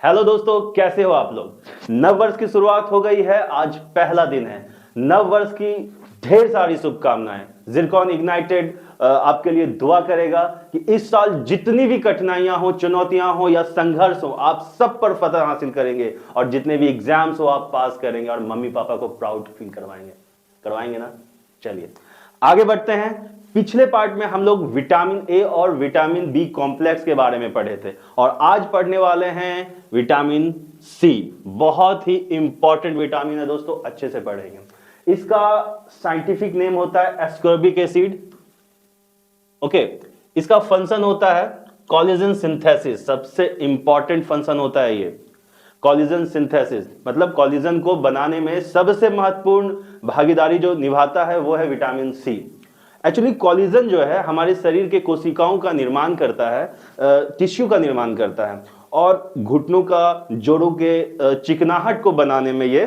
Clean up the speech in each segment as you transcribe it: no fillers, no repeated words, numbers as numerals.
Hello दोस्तों, कैसे हो आप लोग। नव वर्ष की शुरुआत हो गई है, आज पहला दिन है। नव वर्ष की ढेर सारी शुभकामनाएं। जिरकॉन इग्नाइटेड आपके लिए दुआ करेगा कि इस साल जितनी भी कठिनाइयां हो, चुनौतियां हो या संघर्ष हो, आप सब पर फतह हासिल करेंगे और जितने भी एग्जाम्स हो आप पास करेंगे और मम्मी पापा को प्राउड फील करवाएंगे ना। चलिए आगे बढ़ते हैं। पिछले पार्ट में हम लोग विटामिन ए और विटामिन बी कॉम्प्लेक्स के बारे में पढ़े थे और आज पढ़ने वाले हैं विटामिन सी। बहुत ही इंपॉर्टेंट विटामिन है दोस्तों, अच्छे से पढ़ेंगे। इसका साइंटिफिक नेम होता है एस्कॉर्बिक एसिड। ओके, इसका फंक्शन होता है कोलेजन सिंथेसिस। सबसे इंपॉर्टेंट फंक्शन होता है ये कोलेजन सिंथेसिस, मतलब कोलेजन को बनाने में सबसे महत्वपूर्ण भागीदारी जो निभाता है वो है विटामिन सी। एक्चुअली कोलेजन जो है हमारे शरीर के कोशिकाओं का निर्माण करता है, टिश्यू का निर्माण करता है और घुटनों का, जोड़ों के चिकनाहट को बनाने में ये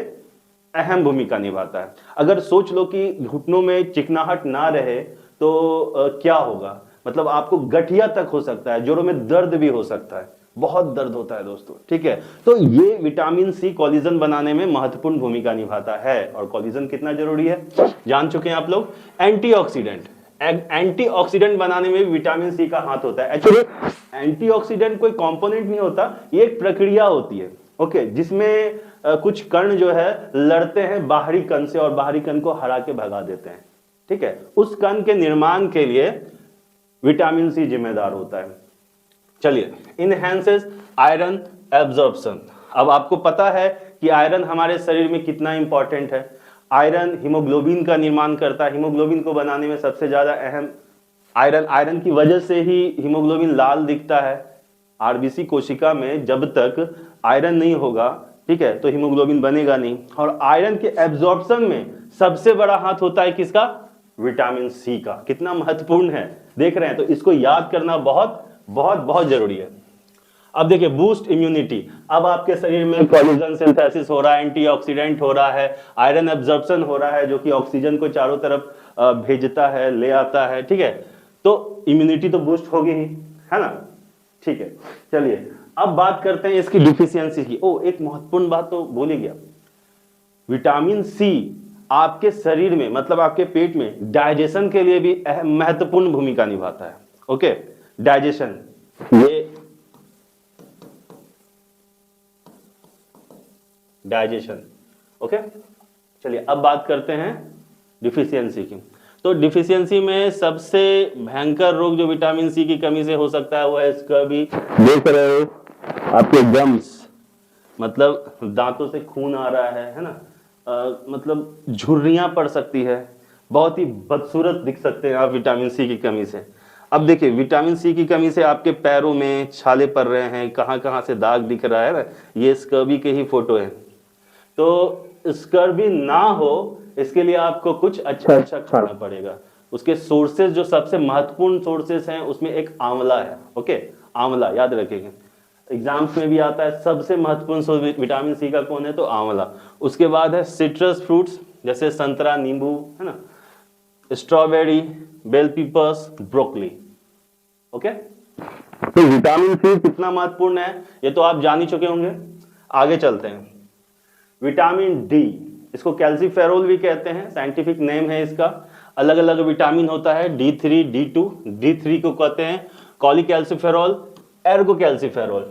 अहम भूमिका निभाता है। अगर सोच लो कि घुटनों में चिकनाहट ना रहे तो क्या होगा, मतलब आपको गठिया तक हो सकता है, जोड़ों में दर्द भी हो सकता है, बहुत दर्द होता है दोस्तों। ठीक है, तो ये विटामिन सी कोलेजन बनाने में महत्वपूर्ण भूमिका निभाता है। और कोलेजन कितना जरूरी है जान चुके हैं आप लोग। एंटीऑक्सीडेंट बनाने में विटामिन सी का हाथ होता है। एक्चुअली एंटीऑक्सीडेंट कोई कंपोनेंट नहीं होता, ये एक प्रक्रिया होती है। ओके, जिसमें कुछ कण जो है लड़ते हैं बाहरी कण से और बाहरी कण को हरा के भगा देते हैं। ठीक है, उस कण के निर्माण के लिए विटामिन सी जिम्मेदार होता है। चलिए, इनहेंसेस आयरन एब्जॉर्प्शन। अब आपको पता है कि आयरन हमारे शरीर में कितना इंपॉर्टेंट है। आयरन हीमोग्लोबिन का निर्माण करता है। हीमोग्लोबिन को बनाने में सबसे ज्यादा अहम आयरन की वजह से ही हीमोग्लोबिन लाल दिखता है। आरबीसी कोशिका में जब तक आयरन नहीं होगा, ठीक है, तो हीमोग्लोबिन बनेगा नहीं। और आयरन के एब्जॉर्प्शन में सबसे बड़ा हाथ होता है किसका? विटामिन सी का। कितना महत्वपूर्ण है देख रहे हैं, तो इसको याद करना बहुत बहुत बहुत जरूरी है। अब देखिए, बूस्ट इम्यूनिटी। अब आपके शरीर में कोलेजन सिंथेसिस हो रहा है, एंटीऑक्सीडेंट हो रहा है, आयरन एब्जॉर्प्शन हो रहा है जो कि ऑक्सीजन को चारों तरफ भेजता है, ले आता है। ठीक है, तो इम्यूनिटी तो बूस्ट होगी ही, है ना। ठीक है, चलिए अब बात करते हैं इसकी डिफिशियंसी की। एक महत्वपूर्ण बात तो भूल ही गया। विटामिन सी आपके शरीर में, मतलब आपके पेट में डाइजेशन के लिए भी महत्वपूर्ण भूमिका निभाता है। ओके, डाइजेशन, ये डाइजेशन। ओके, चलिए अब बात करते हैं डिफिशियंसी की। तो डिफिशियंसी में सबसे भयंकर रोग जो विटामिन सी की कमी से हो सकता है वो है स्कर्वी। देख रहे हो आपके गम्स, मतलब दांतों से खून आ रहा है ना, मतलब झुर्रियां पड़ सकती है, बहुत ही बदसूरत दिख सकते हैं आप विटामिन सी की कमी से। अब देखिए, विटामिन सी की कमी से आपके पैरों में छाले पड़ रहे हैं, कहां कहां से दाग दिख रहा है ना, ये स्कर्वी के ही फोटो है। तो स्कर्वी ना हो इसके लिए आपको कुछ अच्छा अच्छा खाना पड़ेगा। उसके सोर्सेज जो सबसे महत्वपूर्ण सोर्सेज हैं उसमें एक आंवला है। ओके, आंवला याद रखेंगे, एग्जाम्स में भी आता है। सबसे महत्वपूर्ण सोर्स विटामिन सी का कौन है? तो आंवला। उसके बाद है सिट्रस फ्रूट्स, जैसे संतरा, नींबू, है ना, strawberry, bell peppers, broccoli. Okay, तो विटामिन सी कितना महत्वपूर्ण है ये तो आप जान ही चुके होंगे। आगे चलते हैं। विटामिन डी, इसको कैल्सीफेरोल भी कहते हैं, साइंटिफिक नेम है इसका। अलग अलग विटामिन होता है, D3, D2। D3 को कहते हैं कॉलीकैल्सीफेरोल, एर्गो कैल्सीफेरोल।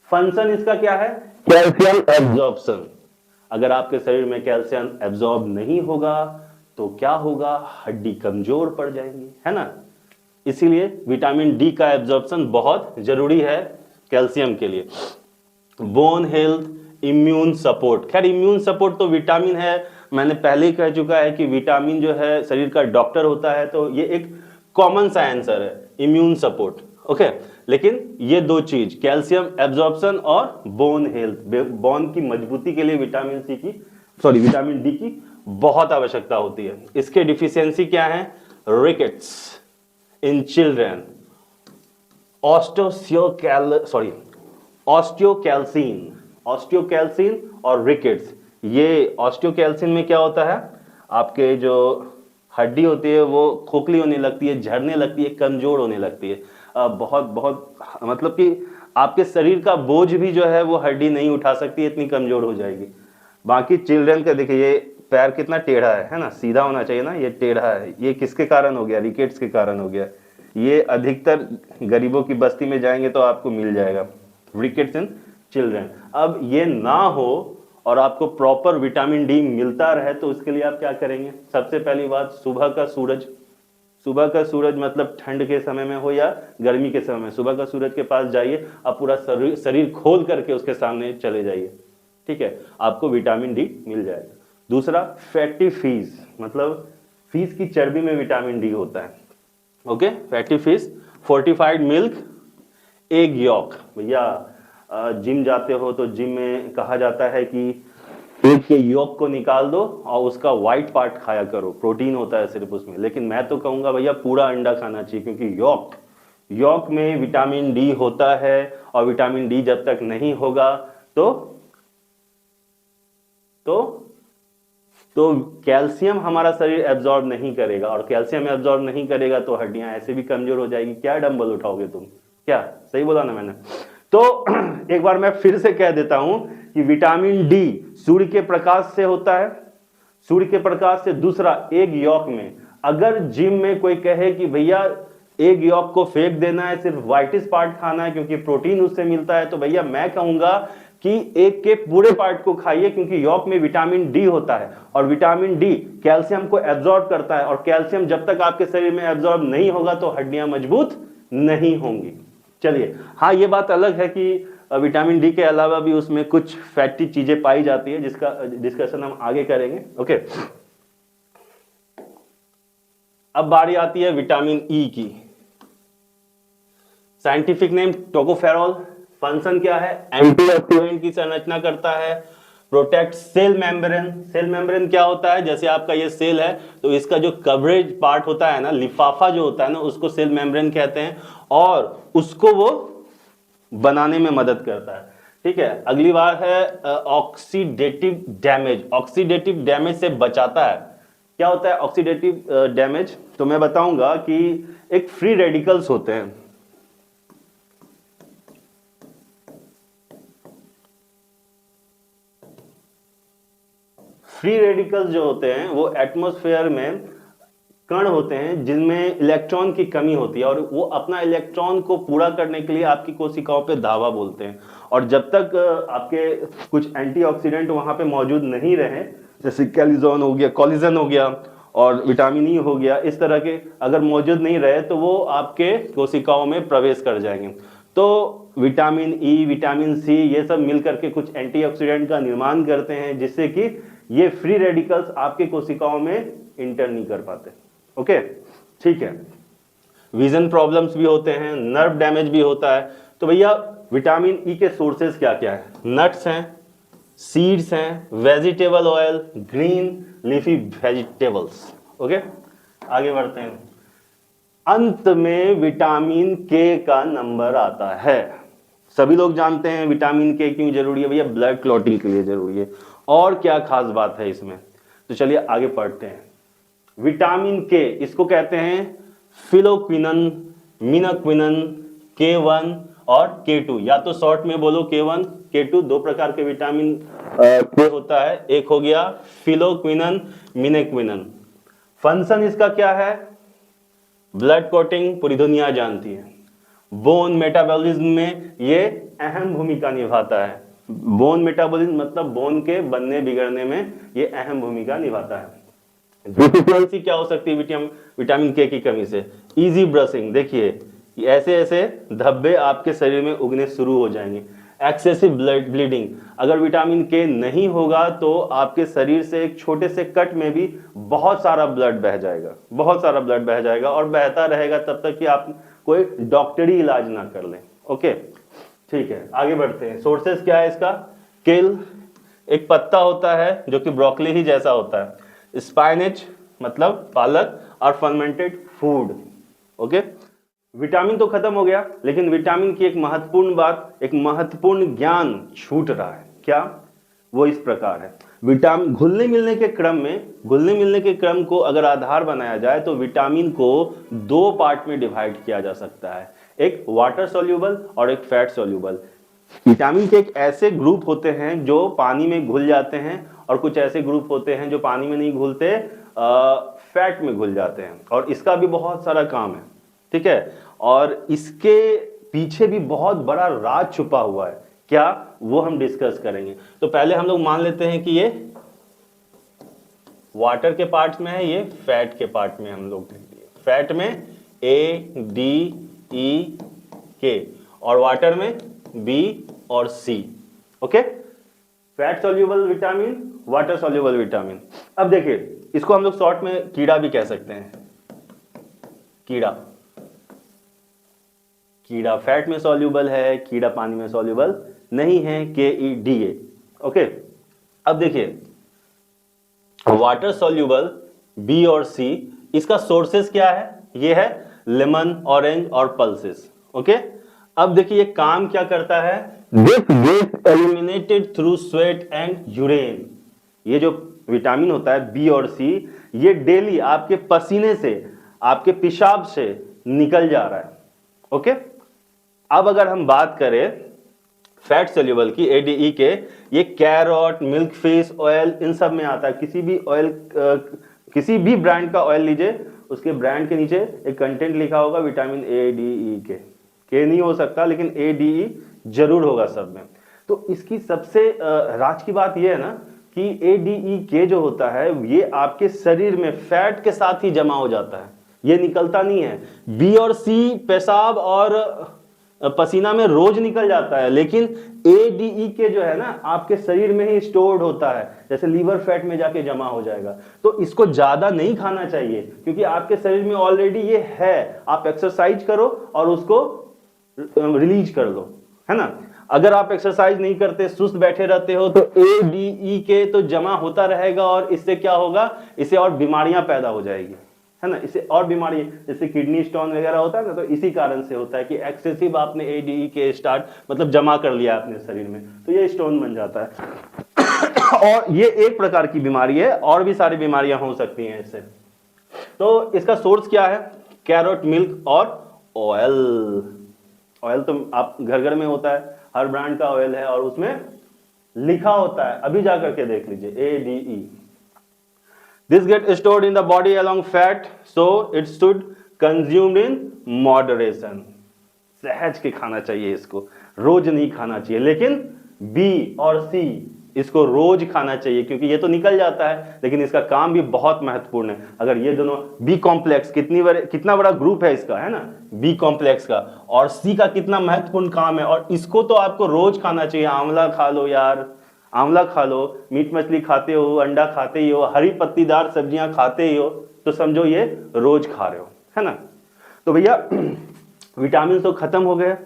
फंक्शन इसका क्या है? Calcium absorption. अगर आपके शरीर में कैल्शियम एब्जॉर्ब नहीं होगा तो क्या होगा? हड्डी कमजोर पड़ जाएंगी, है ना। इसीलिए विटामिन डी का एब्जॉर्प्शन बहुत जरूरी है कैल्शियम के लिए। Bone health, immune support. खैर, इम्यून सपोर्ट तो विटामिन है, मैंने पहले ही कह चुका है कि विटामिन जो है शरीर का डॉक्टर होता है, तो ये एक कॉमन सा आंसर है, इम्यून सपोर्ट। ओके, लेकिन ये दो चीज, कैल्शियम एब्जॉर्प्शन और बोन हेल्थ, बोन की मजबूती के लिए विटामिन डी की बहुत आवश्यकता होती है। इसके डिफिशियंसी क्या है? रिकेट्स इन चिल्ड्रन, ऑस्टियोकैल्सिन और रिकेट्स। ये ऑस्टियोकैल्सिन में क्या होता है? आपके जो हड्डी होती है वो खोखली होने लगती है, झड़ने लगती है, कमजोर होने लगती है। बहुत बहुत मतलब कि आपके शरीर का बोझ भी जो है वो हड्डी नहीं उठा सकती, इतनी कमजोर हो जाएगी। बाकी चिल्ड्रन का देखिए, ये पैर कितना टेढ़ा है ना, सीधा होना चाहिए ना, ये टेढ़ा है। ये किसके कारण हो गया? रिकेट्स के कारण हो गया। ये अधिकतर गरीबों की बस्ती में जाएंगे तो आपको मिल जाएगा, रिकेट्स इन चिल्ड्रन। अब ये ना हो और आपको प्रॉपर विटामिन डी मिलता रहे तो उसके लिए आप क्या करेंगे? सबसे पहली बात, सुबह का सूरज। सुबह का सूरज मतलब ठंड के समय में हो या गर्मी के समय में, सुबह का सूरज के पास जाइए, आप पूरा शरीर खोल करके उसके सामने चले जाइए, ठीक है, आपको विटामिन डी मिल जाएगा। दूसरा, फैटी फिश, मतलब फिश की चर्बी में विटामिन डी होता है। Okay, fatty fish, fortified milk, egg York. भैया जिम जाते हो तो जिम में कहा जाता है कि एग के यॉक को निकाल दो और उसका व्हाइट पार्ट खाया करो, प्रोटीन होता है सिर्फ उसमें। लेकिन मैं तो कहूंगा भैया पूरा अंडा खाना चाहिए, क्योंकि यॉक में विटामिन डी होता है, और विटामिन डी जब तक नहीं होगा तो कैल्शियम हमारा शरीर एब्जॉर्ब नहीं करेगा, और कैल्शियम एब्जॉर्ब नहीं करेगा तो हड्डियां ऐसे भी कमजोर हो जाएगी। क्या डंबल उठाओगे तुम? क्या सही बोला ना मैंने? तो एक बार मैं फिर से कह देता हूं कि विटामिन डी सूर्य के प्रकाश से होता है, सूर्य के प्रकाश से। दूसरा, एग यॉक में। अगर जिम में कोई कहे कि भैया एग यॉक को फेंक देना है, सिर्फ व्हाइटिस पार्ट खाना है क्योंकि प्रोटीन उससे मिलता है, तो भैया मैं कहूंगा कि एग के पूरे पार्ट को खाइए, क्योंकि यॉक में विटामिन डी होता है, और विटामिन डी कैल्शियम को एब्जॉर्ब करता है, और कैल्शियम जब तक आपके शरीर में एब्जॉर्ब नहीं होगा तो हड्डियां मजबूत नहीं होंगी। चलिए, हाँ ये बात अलग है कि विटामिन डी के अलावा भी उसमें कुछ फैटी चीजें पाई जाती है, जिसका डिस्कशन हम आगे करेंगे। ओके, अब बारी आती है विटामिन ई की। Scientific name tocopherol. फंक्शन क्या है? एंटीऑक्सीडेंट की संरचना करता है, protect cell membrane. Cell membrane क्या होता है? जैसे आपका ये सेल है तो इसका जो कवरेज पार्ट होता है ना, लिफाफा जो होता है ना, उसको सेल मेम्ब्रेन कहते हैं, और उसको वो बनाने में मदद करता है। ठीक है, अगली बार है ऑक्सीडेटिव डैमेज। ऑक्सीडेटिव डैमेज से बचाता है। क्या होता है ऑक्सीडेटिव डैमेज? तो मैं बताऊंगा कि एक फ्री रेडिकल्स होते हैं, फ्री रेडिकल्स जो होते हैं वो एटमॉस्फेयर में कण होते हैं जिनमें इलेक्ट्रॉन की कमी होती है, और वो अपना इलेक्ट्रॉन को पूरा करने के लिए आपकी कोशिकाओं पे धावा बोलते हैं। और जब तक आपके कुछ एंटीऑक्सीडेंट वहां पे मौजूद नहीं रहे, जैसे कॉलिजन हो गया और विटामिन ई हो गया, इस तरह के अगर मौजूद नहीं रहे तो वो आपके कोशिकाओं में प्रवेश कर जाएंगे। तो विटामिन ई, विटामिन सी, ये सब मिलकर के कुछ एंटीऑक्सीडेंट का निर्माण करते हैं, जिससे कि ये फ्री रेडिकल्स आपके कोशिकाओं में इंटर नहीं कर पाते। ओके, ठीक है। विजन प्रॉब्लम्स भी होते हैं, नर्व डैमेज भी होता है। तो भैया विटामिन ई के सोर्सेज क्या क्या है? नट्स हैं, सीड्स हैं, vegetable oil, green leafy vegetables. Okay, आगे बढ़ते हैं। अंत में विटामिन के का नंबर आता है। सभी लोग जानते हैं विटामिन के क्यों जरूरी है भैया? ब्लड क्लॉटिंग के लिए जरूरी है। और क्या खास बात है इसमें? तो चलिए आगे पढ़ते हैं। विटामिन के, इसको कहते हैं फिलोक्विनन, मिनाक्विनन, K1 और K2, या तो शॉर्ट में बोलो K1 K2। दो प्रकार के विटामिन के होता है, एक हो गया फिलोक्विनन, मिनाक्विनन। फंक्शन इसका क्या है? ब्लड कोटिंग, पूरी दुनिया जानती है। बोन मेटाबॉलिज्म में ये अहम भूमिका निभाता है। बोन मेटाबॉलिज्म मतलब बोन के बनने बिगड़ने में ये अहम भूमिका निभाता है। डिफिशियंसी क्या हो सकती है विटामिन के की कमी से? Easy brushing. देखिए ऐसे ऐसे धब्बे आपके शरीर में उगने शुरू हो जाएंगे। एक्सेसिव ब्लीडिंग, अगर विटामिन के नहीं होगा तो आपके शरीर से एक छोटे से कट में भी बहुत सारा ब्लड बह जाएगा, बहुत सारा ब्लड बह जाएगा, और बहता रहेगा तब तक कि आप कोई डॉक्टरी इलाज ना कर लें। ओके, ठीक है, आगे बढ़ते हैं। सोर्सेस क्या है इसका? केल, एक पत्ता होता है जो कि ब्रोकली ही जैसा होता है। स्पाइनेच मतलब पालक, और फर्मेंटेड फूड। ओके, विटामिन तो खत्म हो गया, लेकिन विटामिन की एक महत्वपूर्ण बात, एक महत्वपूर्ण ज्ञान छूट रहा है। क्या? वो इस प्रकार है। विटामिन घुलने मिलने के क्रम को अगर आधार बनाया जाए तो विटामिन को दो पार्ट में डिवाइड किया जा सकता है। एक वाटर सॉल्यूबल और एक फैट सॉल्यूबल। विटामिन के एक ऐसे ग्रुप होते हैं जो पानी में घुल जाते हैं और कुछ ऐसे ग्रुप होते हैं जो पानी में नहीं घुलते, फैट में घुल जाते हैं, और इसका भी बहुत सारा काम है, ठीक है। और इसके पीछे भी बहुत बड़ा राज छुपा हुआ है, क्या, वो हम डिस्कस करेंगे। तो पहले हम लोग मान लेते हैं कि ये वाटर के पार्ट में है, ये फैट के पार्ट में, हम लोग फैट में ADE और वाटर में B और C। Okay, fat soluble vitamin, water soluble vitamin. अब देखिए, इसको हम लोग शॉर्ट में कीड़ा भी कह सकते हैं। कीड़ा, कीड़ा फैट में सॉल्यूबल है, कीड़ा पानी में सॉल्यूबल नहीं है, KEDA। ओके, अब देखिए वाटर सॉल्यूबल B और C, इसका सोर्सेस क्या है, ये है लेमन, ऑरेंज और पल्सेस। ओके, अब देखिए ये काम क्या करता है, this gets eliminated through sweat and urine. ये जो विटामिन होता है B और C, ये डेली आपके पसीने से, आपके पेशाब से निकल जा रहा है। ओके, अब अगर हम बात करें फैट सॉल्यूबल की, ADE के, ये कैरोट, मिल्क फिश ऑयल, इन सब में आता है। किसी भी ऑयल, किसी भी ब्रांड का ऑयल लीजिए, उसके ब्रांड के नीचे एक कंटेंट लिखा होगा विटामिन ADE के नहीं हो सकता, लेकिन ADE जरूर होगा सब में। तो इसकी सबसे राज की बात यह है ना कि ADE जो होता है, ये आपके शरीर में फैट के साथ ही जमा हो जाता है, ये निकलता नहीं है। B और C पेशाब और पसीना में रोज निकल जाता है, लेकिन ADE जो है ना, आपके शरीर में ही स्टोर्ड होता है, जैसे लीवर फैट में जाके जमा हो जाएगा। तो इसको ज्यादा नहीं खाना चाहिए, क्योंकि आपके शरीर में ऑलरेडी ये है। आप एक्सरसाइज करो और उसको रिलीज कर लो, है ना। अगर आप एक्सरसाइज नहीं करते, सुस्त बैठे रहते हो, तो ADE तो जमा होता रहेगा, और इससे क्या होगा, इससे और बीमारियां पैदा हो जाएगी, है ना। इससे और बीमारी, जैसे किडनी स्टोन वगैरह होता है ना, तो इसी कारण से होता है कि एक्सेसिव आपने ADE स्टार्ट मतलब जमा कर लिया अपने शरीर में, तो ये स्टोन बन जाता है। और ये एक प्रकार की बीमारी है, और भी सारी बीमारियां हो सकती हैं इससे। तो इसका सोर्स क्या है, कैरोट, मिल्क और ऑयल। ऑयल तो आप घर घर में होता है, हर ब्रांड का ऑयल है, और उसमें लिखा होता है, अभी जाकर के देख लीजिए, ADE। This gets stored in the body along fat, so it should consumed in moderation। सहज के खाना चाहिए इसको, रोज नहीं खाना चाहिए। लेकिन B और C इसको रोज खाना चाहिए, क्योंकि ये तो निकल जाता है, लेकिन इसका काम भी बहुत महत्वपूर्ण है। अगर ये दोनों B कॉम्प्लेक्स, कितना बड़ा ग्रुप है इसका, है ना, B कॉम्प्लेक्स का, और C का कितना महत्वपूर्ण काम है, और इसको तो आपको रोज खाना चाहिए। आंवला खा लो यार, आंवला खा लो, मीट मछली खाते हो, अंडा खाते ही हो, हरी पत्तीदार सब्जियां खाते ही हो, तो समझो ये रोज खा रहे हो, है ना। तो भैया विटामिन तो खत्म हो गए।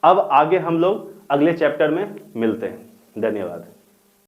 अब आगे हम लोग अगले चैप्टर में मिलते हैं। धन्यवाद।